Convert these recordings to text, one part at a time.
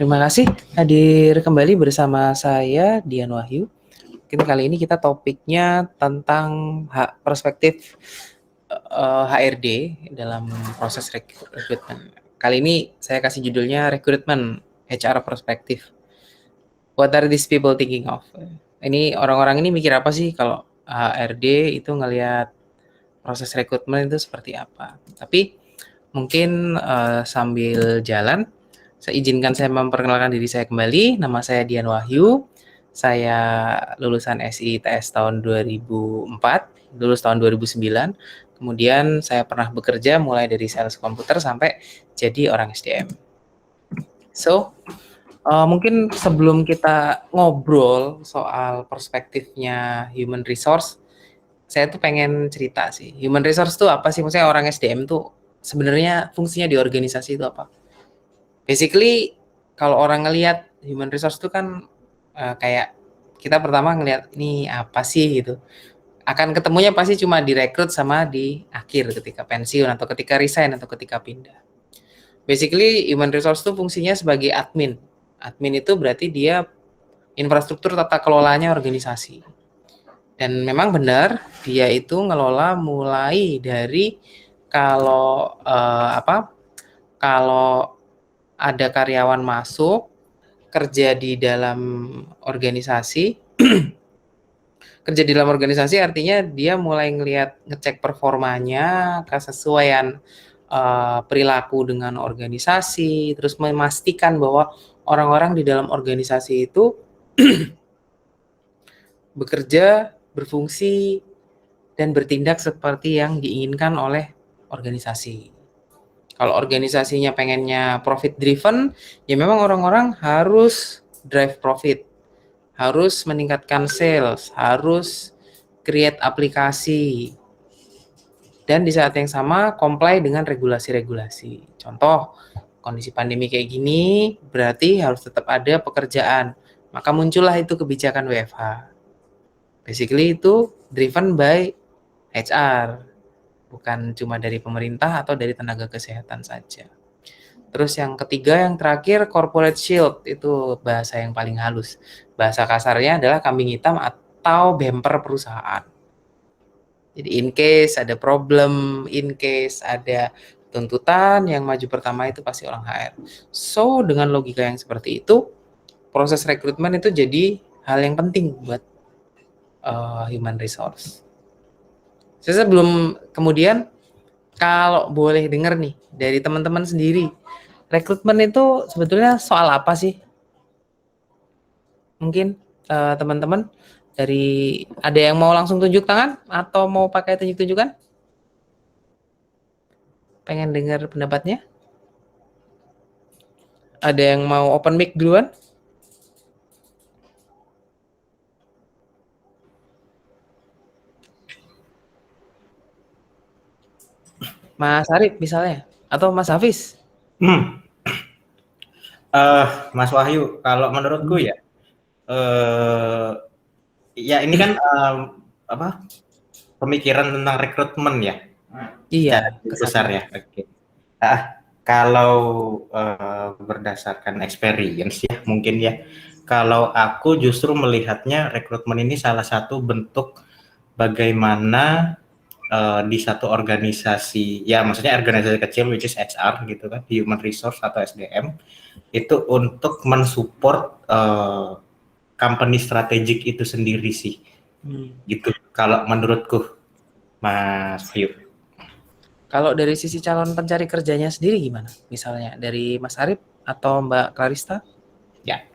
Terima kasih hadir kembali bersama saya Dian Wahyu. Mungkin kali ini kita topiknya tentang perspektif HRD dalam proses rekrutmen. Kali ini saya kasih judulnya rekrutmen HR perspektif. What are these people thinking of? Ini orang-orang ini mikir apa sih kalau HRD itu ngelihat proses rekrutmen itu seperti apa? Tapi mungkin sambil jalan, saya izinkan saya memperkenalkan diri saya kembali. Nama saya Dian Wahyu. Saya lulusan SITS tahun 2004, lulus tahun 2009. Kemudian saya pernah bekerja mulai dari sales komputer sampai jadi orang SDM. So, mungkin sebelum kita ngobrol soal perspektifnya human resource, saya tuh pengen cerita sih. Human resource tuh apa sih? Maksudnya orang SDM tuh sebenarnya fungsinya di organisasi itu apa? Basically, kalau orang ngelihat human resource itu kan kayak kita pertama ngelihat ini apa sih gitu. Akan ketemunya pasti cuma direkrut sama di akhir ketika pensiun atau ketika resign atau ketika pindah. Basically, human resource itu fungsinya sebagai admin. Admin itu berarti dia infrastruktur tata kelolanya organisasi. Dan memang benar, dia itu ngelola mulai dari kalau kalau ada karyawan masuk kerja di dalam organisasi. Kerja di dalam organisasi artinya dia mulai ngecek performanya, kesesuaian perilaku dengan organisasi, terus memastikan bahwa orang-orang di dalam organisasi itu bekerja, berfungsi, dan bertindak seperti yang diinginkan oleh organisasi. Kalau organisasinya pengennya profit driven, ya memang orang-orang harus drive profit, harus meningkatkan sales, harus create aplikasi, dan di saat yang sama comply dengan regulasi-regulasi. Contoh, kondisi pandemi kayak gini berarti harus tetap ada pekerjaan. Maka muncullah itu kebijakan WFH. Basically itu driven by HR, bukan cuma dari pemerintah atau dari tenaga kesehatan saja. Terus yang ketiga, yang terakhir, corporate shield, itu bahasa yang paling halus. Bahasa kasarnya adalah kambing hitam atau bumper perusahaan. Jadi in case ada problem, in case ada tuntutan, yang maju pertama itu pasti orang HR. So, dengan logika yang seperti itu, proses rekrutmen itu jadi hal yang penting buat human resource. Saya sebelum kemudian, kalau boleh dengar nih dari teman-teman sendiri, rekrutmen itu sebetulnya soal apa sih? Mungkin teman-teman dari ada yang mau langsung tunjuk tangan atau mau pakai tunjuk-tunjukkan? Pengen dengar pendapatnya? Ada yang mau open mic duluan? Mas Arif misalnya atau Mas Hafiz? Mas Wahyu, kalau menurutku ya, ya ini kan pemikiran tentang rekrutmen ya, Iya, besar ya. Oke. Kalau berdasarkan experience ya, mungkin ya, kalau aku justru melihatnya rekrutmen ini salah satu bentuk bagaimana di satu organisasi, ya maksudnya organisasi kecil which is HR gitu kan, human resource atau SDM, itu untuk mensupport company strategik itu sendiri sih. Gitu kalau menurutku, Mas Wahyu. Kalau dari sisi calon pencari kerjanya sendiri gimana? Misalnya dari Mas Arif atau Mbak Clarista? Ya.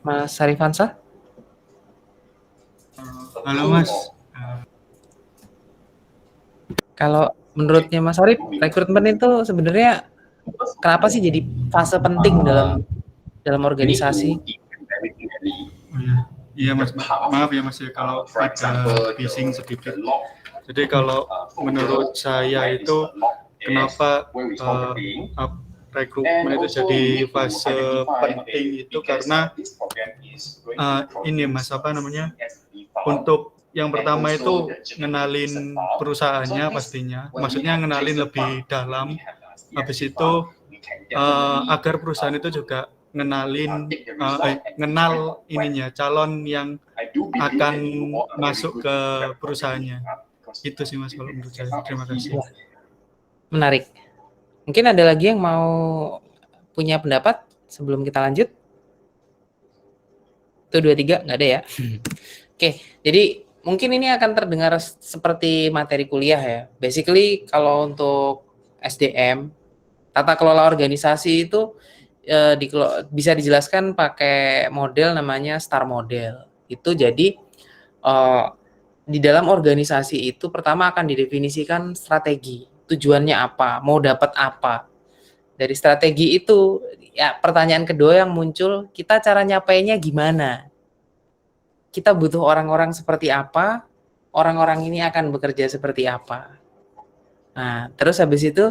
Mas Arifansa? Halo Mas. Kalau menurutnya Mas Arif, rekrutmen itu sebenarnya kenapa sih jadi fase penting dalam organisasi? Iya Mas, maaf ya Mas ya kalau ada bising sedikit. Jadi kalau menurut saya itu kenapa rekrutmen itu jadi fase penting itu karena ini Mas untuk yang pertama itu ngenalin perusahaannya pastinya, maksudnya ngenalin lebih dalam Habis itu agar perusahaan itu juga ngenal ininya calon yang akan masuk ke perusahaannya. Itu sih Mas kalau menurut saya. Terima kasih. Menarik. Mungkin ada lagi yang mau punya pendapat sebelum kita lanjut? 1, 2, 3, nggak ada ya? Oke, jadi mungkin ini akan terdengar seperti materi kuliah ya. Basically kalau untuk SDM, tata kelola organisasi itu bisa dijelaskan pakai model namanya STAR model. Itu jadi di dalam organisasi itu pertama akan didefinisikan strategi, tujuannya apa, mau dapat apa. Dari strategi itu, ya pertanyaan kedua yang muncul, kita cara nyapainya gimana? Kita butuh orang-orang seperti apa? Orang-orang ini akan bekerja seperti apa? Nah, terus habis itu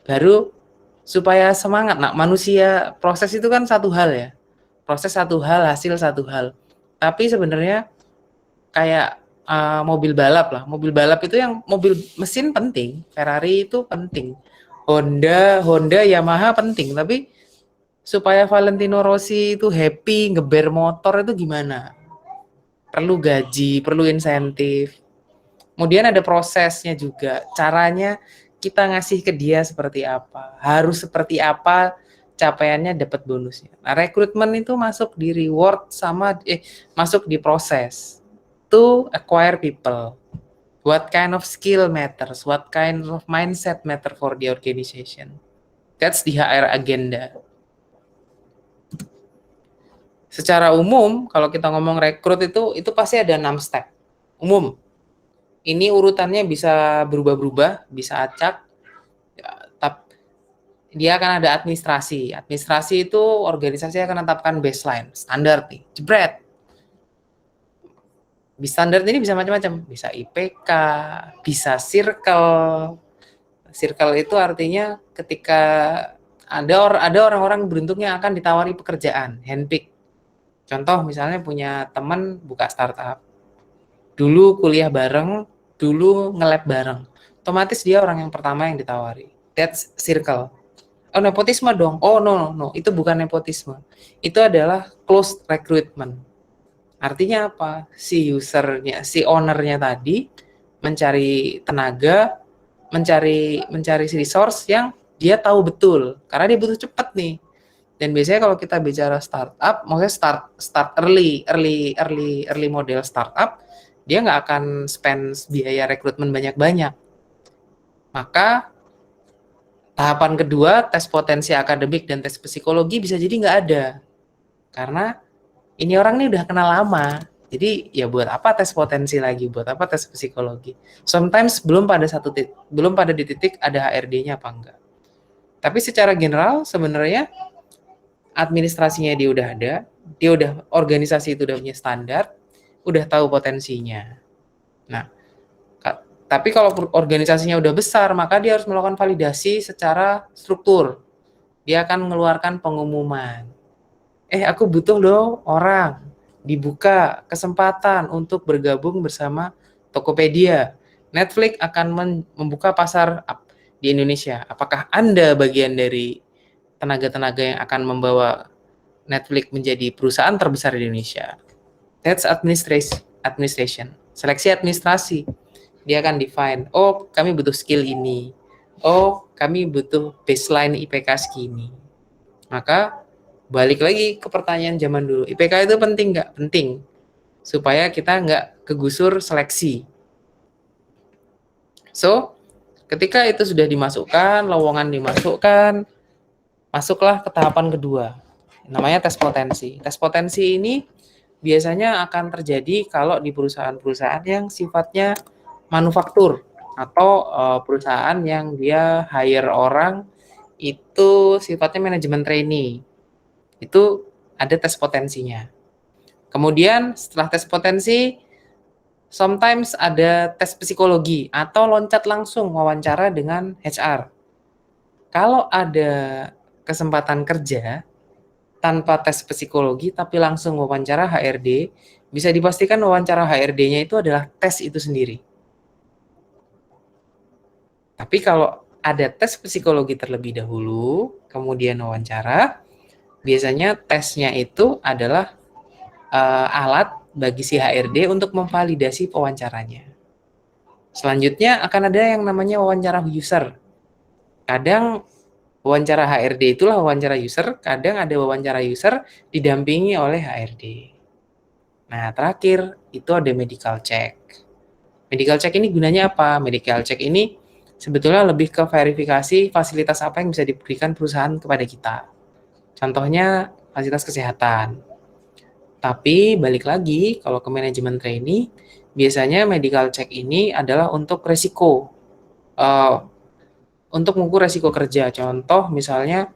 baru supaya semangat. Nah, manusia proses itu kan satu hal ya. Proses satu hal, hasil satu hal. Tapi sebenarnya kayak mobil balap lah. Mobil balap itu yang mobil mesin penting, Ferrari itu penting. Honda, Yamaha penting, tapi supaya Valentino Rossi itu happy ngeber motor itu gimana? Perlu gaji, perlu insentif. Kemudian ada prosesnya juga. Caranya kita ngasih ke dia seperti apa, harus seperti apa capaiannya dapat bonusnya. Nah, rekrutmen itu masuk di reward sama masuk di proses to acquire people. What kind of skill matters? What kind of mindset matter for the organization? That's the HR agenda. Secara umum, kalau kita ngomong rekrut itu pasti ada 6 step. Umum. Ini urutannya bisa berubah-berubah, bisa acak. Dia akan ada administrasi. Administrasi itu organisasi akan menetapkan baseline, standar nih, jebret. Standar ini bisa macam-macam, bisa IPK, bisa circle. Circle itu artinya ketika ada orang-orang beruntung yang akan ditawari pekerjaan, handpick. Contoh misalnya punya teman buka startup. Dulu kuliah bareng, dulu nge-lab bareng. Otomatis dia orang yang pertama yang ditawari. That's circle. Oh, nepotisme dong. Oh, no. Itu bukan nepotisme. Itu adalah closed recruitment. Artinya apa? Si usernya, si ownernya tadi mencari tenaga, mencari resource yang dia tahu betul. Karena dia butuh cepat nih. Dan biasanya kalau kita bicara startup, maksudnya start early model startup, dia nggak akan spend biaya rekrutmen banyak-banyak. Maka tahapan kedua, tes potensi akademik dan tes psikologi bisa jadi nggak ada. Karena ini orang ini udah kenal lama. Jadi ya buat apa tes potensi lagi, buat apa tes psikologi. Sometimes belum pada di titik ada HRD-nya apa enggak. Tapi secara general sebenarnya administrasinya dia udah ada, dia udah organisasi itu udah punya standar, udah tahu potensinya. Nah, tapi kalau organisasinya udah besar, maka dia harus melakukan validasi secara struktur. Dia akan mengeluarkan pengumuman. Aku butuh loh orang, dibuka kesempatan untuk bergabung bersama Tokopedia. Netflix akan membuka pasar di Indonesia. Apakah Anda bagian dari tenaga-tenaga yang akan membawa Netflix menjadi perusahaan terbesar di Indonesia? That's administration. Seleksi administrasi. Dia akan define, oh kami butuh skill ini. Oh kami butuh baseline IPK segini. Maka balik lagi ke pertanyaan zaman dulu. IPK itu penting nggak? Penting. Supaya kita nggak kegusur seleksi. So, ketika itu sudah dimasukkan, lowongan dimasukkan, masuklah ke tahapan kedua. Namanya tes potensi. Tes potensi ini biasanya akan terjadi kalau di perusahaan-perusahaan yang sifatnya manufaktur atau perusahaan yang dia hire orang itu sifatnya manajemen trainee. Itu ada tes potensinya. Kemudian setelah tes potensi, sometimes ada tes psikologi atau loncat langsung wawancara dengan HR. Kalau ada kesempatan kerja tanpa tes psikologi tapi langsung wawancara HRD, bisa dipastikan wawancara HRD-nya itu adalah tes itu sendiri. Tapi kalau ada tes psikologi terlebih dahulu, kemudian wawancara. Biasanya tesnya itu adalah alat bagi si HRD untuk memvalidasi pewawancaranya. Selanjutnya akan ada yang namanya wawancara user. Kadang wawancara HRD itulah wawancara user, kadang ada wawancara user didampingi oleh HRD. Nah, terakhir itu ada medical check. Medical check ini gunanya apa? Medical check ini sebetulnya lebih ke verifikasi fasilitas apa yang bisa diberikan perusahaan kepada kita. Contohnya fasilitas kesehatan. Tapi balik lagi, kalau ke manajemen trainee, biasanya medical check ini adalah untuk resiko. Untuk mengukur resiko kerja. Contoh misalnya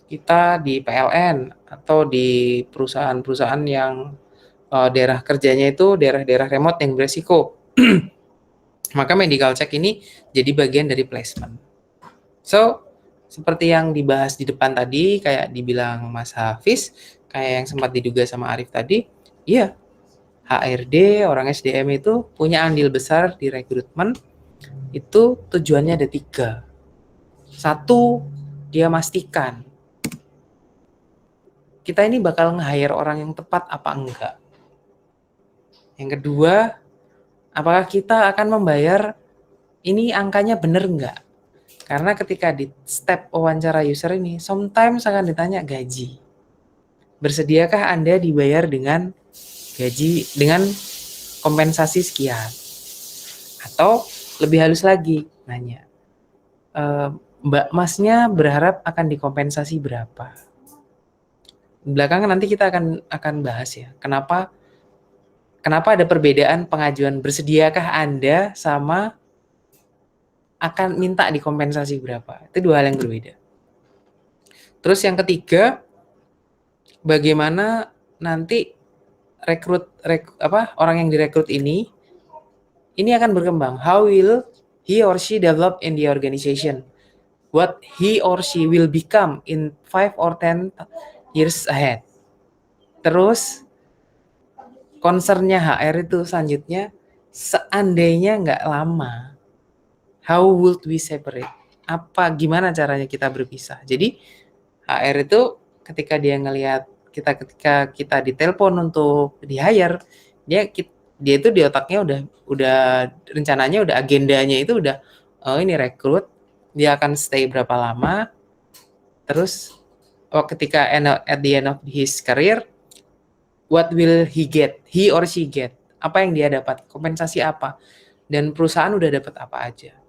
kita di PLN atau di perusahaan-perusahaan yang daerah kerjanya itu daerah-daerah remote yang beresiko. Maka medical check ini jadi bagian dari placement. So, seperti yang dibahas di depan tadi, kayak dibilang Mas Hafiz, kayak yang sempat diduga sama Arif tadi, iya, HRD, orang SDM itu punya andil besar di rekrutmen. Itu tujuannya ada 3. 1, dia pastikan kita ini bakal nge-hire orang yang tepat apa enggak. Yang kedua, apakah kita akan membayar ini angkanya bener enggak? Karena ketika di step wawancara user ini, sometimes akan ditanya gaji. Bersediakah Anda dibayar dengan gaji, dengan kompensasi sekian? Atau lebih halus lagi, nanya, Mbak Masnya berharap akan dikompensasi berapa? Belakangan nanti kita akan bahas ya, kenapa ada perbedaan pengajuan bersediakah Anda sama akan minta dikompensasi berapa. Itu 2 hal yang berbeda. Terus yang ketiga, bagaimana nanti orang yang direkrut ini akan berkembang. How will he or she develop in the organization? What he or she will become in 5 or 10 years ahead. Terus concernnya HR itu selanjutnya, seandainya nggak lama, how would we separate? Gimana caranya kita berpisah? Jadi HR itu ketika dia ngelihat ketika kita ditelepon untuk di-hire, dia itu di otaknya udah rencananya, udah agendanya itu udah, ini rekrut, dia akan stay berapa lama, terus ketika at the end of his career, what will he or she get? Apa yang dia dapat? Kompensasi apa? Dan perusahaan udah dapat apa aja?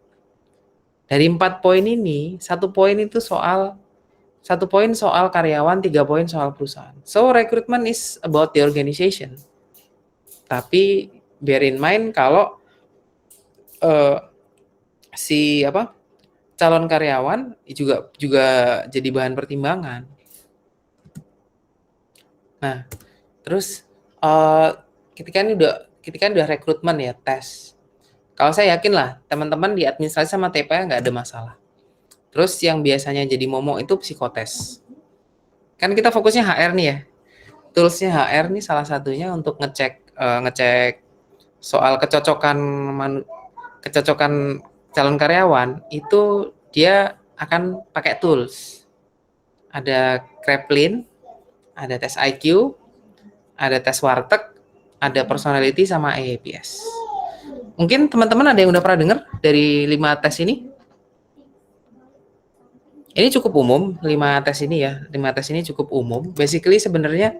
Dari 4 poin ini, 1 poin soal karyawan, 3 poin soal perusahaan. So, recruitment is about the organization. Tapi bear in mind kalau calon karyawan juga jadi bahan pertimbangan. Nah, terus ketika udah rekrutmen ya, tes. Kalau saya yakin lah teman-teman di administrasi sama TPA nggak ada masalah. Terus yang biasanya jadi momok itu psikotes. Kan kita fokusnya HR nih ya. Toolsnya HR nih salah satunya untuk ngecek soal kecocokan calon karyawan, itu dia akan pakai tools. Ada Kraepelin, ada tes IQ, ada tes Warteg, ada personality sama AAPS. Mungkin teman-teman ada yang udah pernah dengar dari 5 tes ini? Ini cukup umum, 5 tes ini ya. 5 tes ini cukup umum. Basically sebenarnya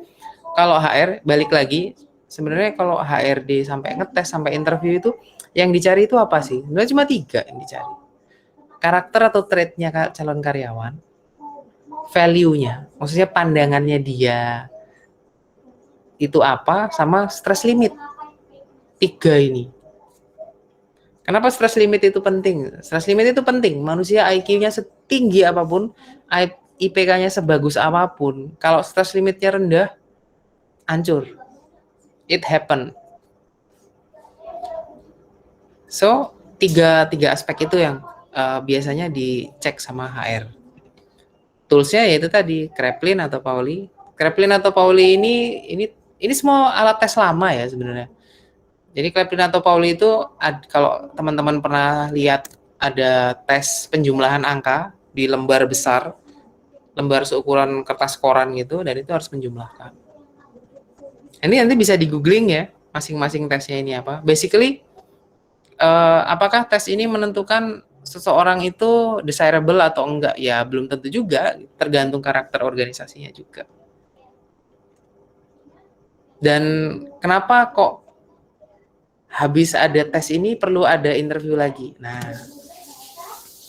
kalau HR, balik lagi, sebenarnya kalau HRD sampai ngetes, sampai interview itu, yang dicari itu apa sih? Sebenarnya cuma 3 yang dicari. Karakter atau trait-nya calon karyawan, value-nya, maksudnya pandangannya dia itu apa, sama stress limit. 3 ini. Kenapa stress limit itu penting? Stress limit itu penting. Manusia IQ-nya setinggi apapun, IPK-nya sebagus apapun, kalau stress limitnya rendah, hancur. It happen. So, tiga aspek itu yang biasanya dicek sama HR. Toolsnya yaitu tadi Kraepelin atau Pauli. Kraepelin atau Pauli ini semua alat tes lama ya sebenarnya. Jadi Kraepelin atau Pauli itu kalau teman-teman pernah lihat ada tes penjumlahan angka di lembar besar, lembar seukuran kertas koran gitu, dan itu harus menjumlahkan. Ini nanti bisa di googling ya, masing-masing tesnya ini apa. Basically, apakah tes ini menentukan seseorang itu desirable atau enggak? Ya belum tentu juga, tergantung karakter organisasinya juga. Dan kenapa kok habis ada tes ini perlu ada interview lagi? Nah,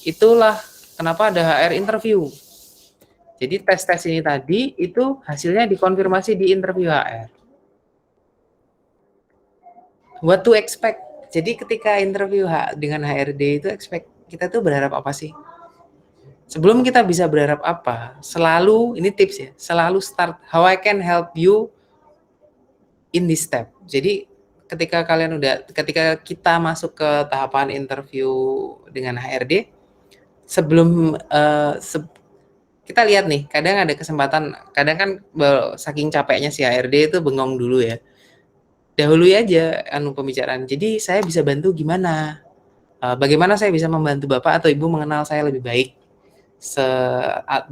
itulah kenapa ada HR interview. Jadi tes-tes ini tadi itu hasilnya dikonfirmasi di interview HR. What to expect? Jadi ketika interview dengan HRD itu expect kita tuh berharap apa sih? Sebelum kita bisa berharap apa, selalu ini tips ya, selalu start how I can help you in this step. Jadi ketika kita masuk ke tahapan interview dengan HRD, sebelum kita lihat nih, kadang ada kesempatan, kadang kan saking capeknya si HRD itu bengong dulu ya. Dahului aja pembicaraan. Jadi saya bisa bantu gimana? Bagaimana saya bisa membantu Bapak atau Ibu mengenal saya lebih baik?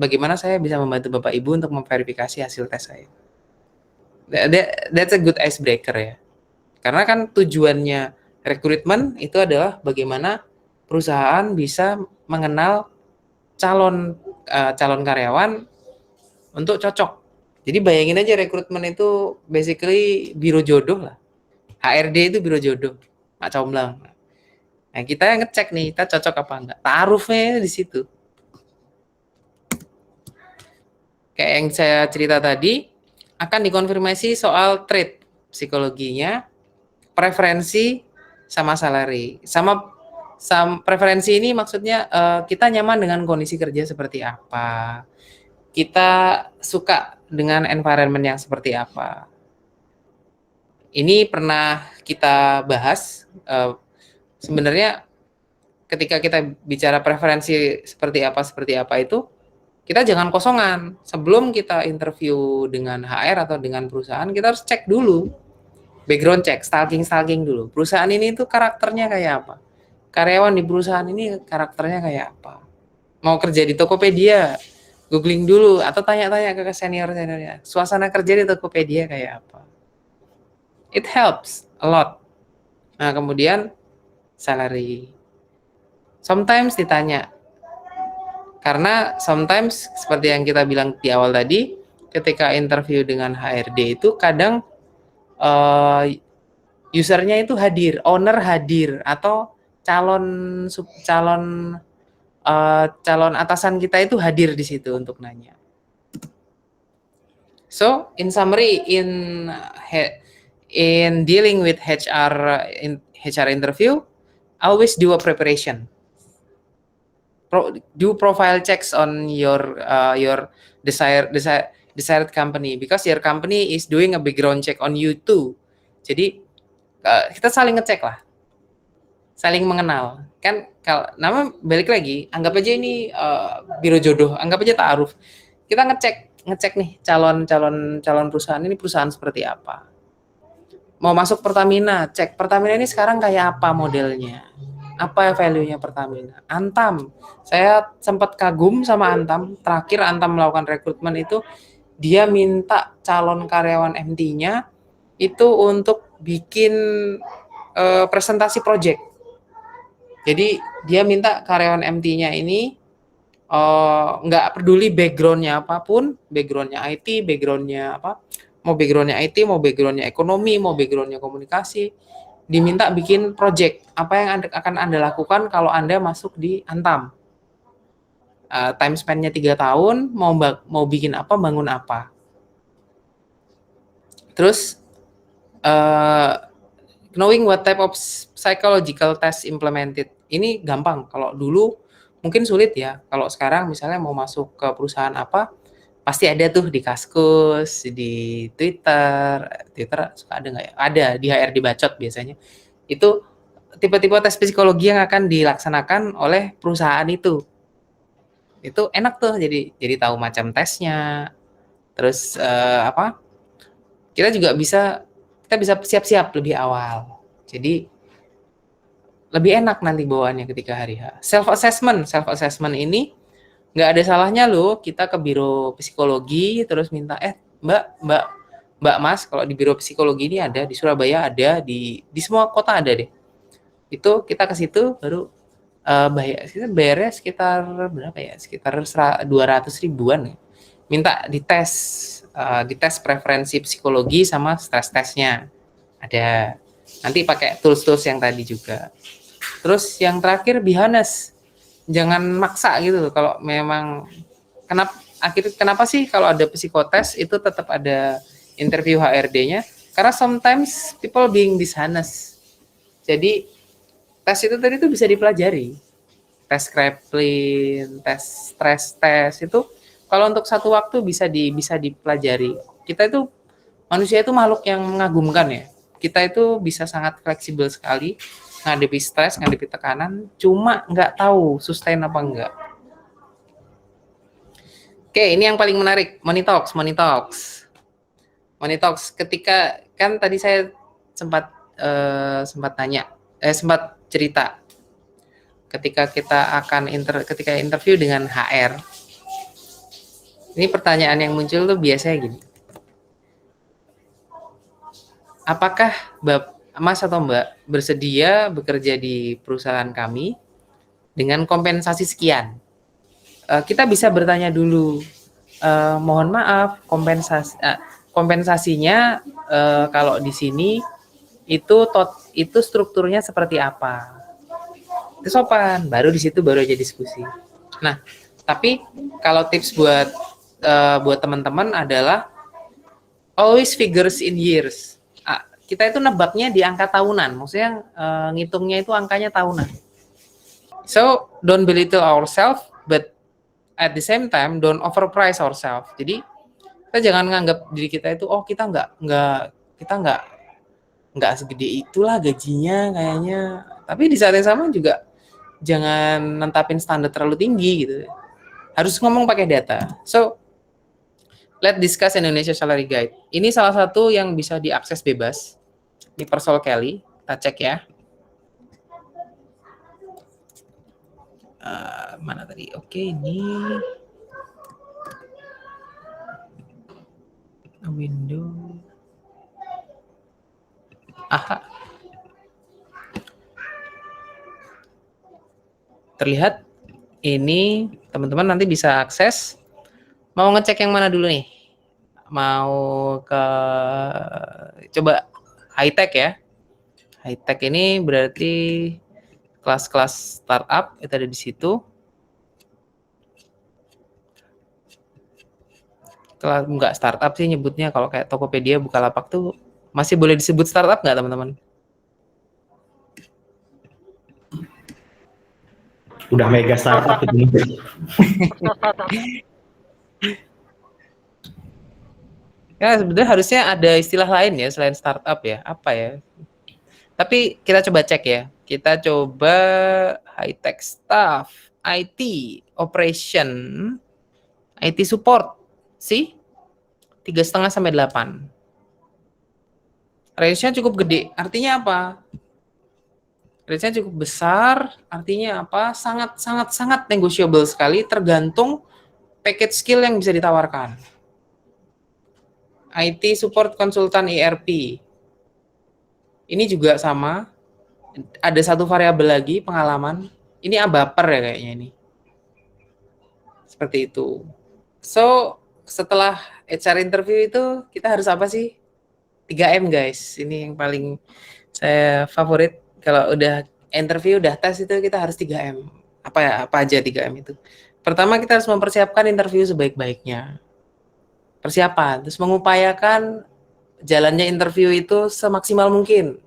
Bagaimana saya bisa membantu Bapak Ibu untuk memverifikasi hasil tes saya? That's a good icebreaker ya. Karena kan tujuannya rekrutmen itu adalah bagaimana perusahaan bisa mengenal calon karyawan untuk cocok. Jadi bayangin aja rekrutmen itu basically biro jodoh lah. HRD itu biro jodoh, Mak Comblang. Nah, kita ngecek nih, kita cocok apa enggak. Taruhnya di situ. Kayak yang saya cerita tadi, akan dikonfirmasi soal trait psikologinya, preferensi, sama salary. Sama preferensi ini maksudnya kita nyaman dengan kondisi kerja seperti apa. Kita suka dengan environment yang seperti apa. Ini pernah kita bahas, sebenarnya ketika kita bicara preferensi seperti apa itu, kita jangan kosongan. Sebelum kita interview dengan HR atau dengan perusahaan, kita harus cek dulu. Background check, stalking dulu. Perusahaan ini tuh karakternya kayak apa? Karyawan di perusahaan ini karakternya kayak apa? Mau kerja di Tokopedia, googling dulu atau tanya-tanya ke senior-seniornya. Suasana kerja di Tokopedia kayak apa? It helps a lot. Nah, kemudian salary. Sometimes ditanya. Karena sometimes seperti yang kita bilang di awal tadi, ketika interview dengan HRD itu kadang usernya itu hadir, owner hadir atau calon atasan kita itu hadir di situ untuk nanya. So, in summary, in dealing with HR interview, always do a preparation. Do profile checks on your desired company, because your company is doing a background check on you too. Jadi kita saling ngecek lah, saling mengenal. Kan kalau nama balik lagi, anggap aja ini biro jodoh, anggap aja ta'aruf. Kita ngecek nih calon perusahaan ini perusahaan seperti apa. Mau masuk Pertamina, cek Pertamina ini sekarang kayak apa modelnya. Apa value-nya Pertamina? Antam. Saya sempat kagum sama Antam. Terakhir Antam melakukan rekrutmen itu, dia minta calon karyawan MT-nya itu untuk bikin presentasi project. Jadi dia minta karyawan MT-nya ini nggak peduli background-nya apapun, background-nya IT, background-nya apa, mau background-nya IT, mau background-nya ekonomi, mau background-nya komunikasi, diminta bikin project. Apa yang akan Anda lakukan kalau Anda masuk di Antam? Time span-nya 3 tahun, mau bikin apa, bangun apa. Terus, knowing what type of psychological test implemented. Ini gampang. Kalau dulu mungkin sulit ya. Kalau sekarang misalnya mau masuk ke perusahaan apa, pasti ada tuh di Kaskus, di Twitter suka ada nggak ya? Ada di HRD Bacot biasanya. Itu tipe-tipe tes psikologi yang akan dilaksanakan oleh perusahaan itu. Itu enak tuh, jadi tahu macam tesnya. Terus kita bisa siap-siap lebih awal. Jadi lebih enak nanti bawaannya ketika hari H. Self assessment ini nggak ada salahnya loh kita ke biro psikologi terus minta Mbak Mas, kalau di biro psikologi ini ada di Surabaya, ada di semua kota ada deh. Itu kita ke situ baru bayarnya sekitar berapa ya? Sekitar 200 ribuan ya. Minta dites preferensi psikologi sama stres tesnya. Ada. Nanti pakai tools-tools yang tadi juga. Terus yang terakhir be honest. Jangan maksa gitu kalau memang kenapa sih kalau ada psikotes itu tetap ada interview HRD-nya? Karena sometimes people being dishonest. Jadi tes itu tadi itu bisa dipelajari. Tes Kraepelin, tes stress test itu kalau untuk satu waktu bisa dipelajari. Kita itu manusia itu makhluk yang mengagumkan ya. Kita itu bisa sangat fleksibel sekali ngadepi stres, ngadepi tekanan, cuma nggak tahu sustain apa enggak. Oke, ini yang paling menarik, Money Talks. Ketika kan tadi saya sempat cerita ketika kita akan ketika interview dengan HR. Ini pertanyaan yang muncul tuh biasanya gini. Apakah Mas atau Mbak bersedia bekerja di perusahaan kami dengan kompensasi sekian? Kita bisa bertanya dulu, mohon maaf, kompensasinya kalau di sini itu strukturnya seperti apa? Itu sopan, baru di situ baru aja diskusi. Nah, tapi kalau tips buat teman-teman adalah always figures in years. Kita itu nebaknya di angka tahunan, maksudnya ngitungnya itu angkanya tahunan. So don't belittle ourselves, but at the same time don't overprice ourselves. Jadi kita jangan nganggap diri kita itu kita nggak segede itulah gajinya kayaknya. Tapi di saat yang sama juga jangan nentapin standar terlalu tinggi gitu. Harus ngomong pakai data. So let's discuss Indonesia Salary Guide. Ini salah satu yang bisa diakses bebas. Ini Persol Kelly, kita cek ya. Mana tadi? Oke, ini window. Aha. Terlihat ini teman-teman nanti bisa akses. Mau ngecek yang mana dulu nih? Mau ke coba high tech ya. High tech ini berarti kelas-kelas startup itu ada di situ. Kalau nggak startup sih nyebutnya, kalau kayak Tokopedia, Bukalapak tuh masih boleh disebut startup nggak teman-teman? Udah mega startup itu. Ya sebenarnya harusnya ada istilah lain ya selain startup ya, apa ya? Tapi kita coba cek ya. Kita coba high tech staff, IT, operation, IT support, sih 3,5 sampai 8. Range-nya cukup gede. Artinya apa? Range-nya cukup besar. Artinya apa? Sangat negotiable sekali. Tergantung package skill yang bisa ditawarkan. IT support konsultan ERP. Ini juga sama. Ada satu variabel lagi, pengalaman. Ini baper ya kayaknya ini. Seperti itu. So, setelah HR interview itu, kita harus apa sih? 3M guys. Ini yang paling saya favorit. Kalau udah interview, udah tes itu kita harus 3M. Apa aja 3M itu? Pertama, kita harus mempersiapkan interview sebaik-baiknya. Persiapan. Terus mengupayakan jalannya interview itu semaksimal mungkin.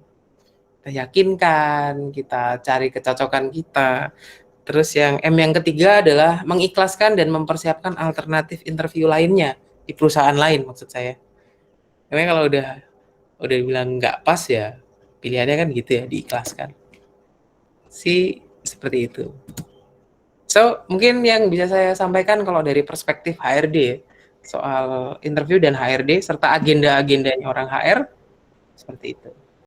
Kita yakinkan, kita cari kecocokan kita. Terus yang M yang ketiga adalah mengikhlaskan dan mempersiapkan alternatif interview lainnya di perusahaan lain maksud saya. Karena kalau udah bilang nggak pas ya pilihannya kan gitu ya, diikhlaskan. Seperti itu. So mungkin yang bisa saya sampaikan kalau dari perspektif HRD soal interview dan HRD serta agenda-agendanya orang HR seperti itu.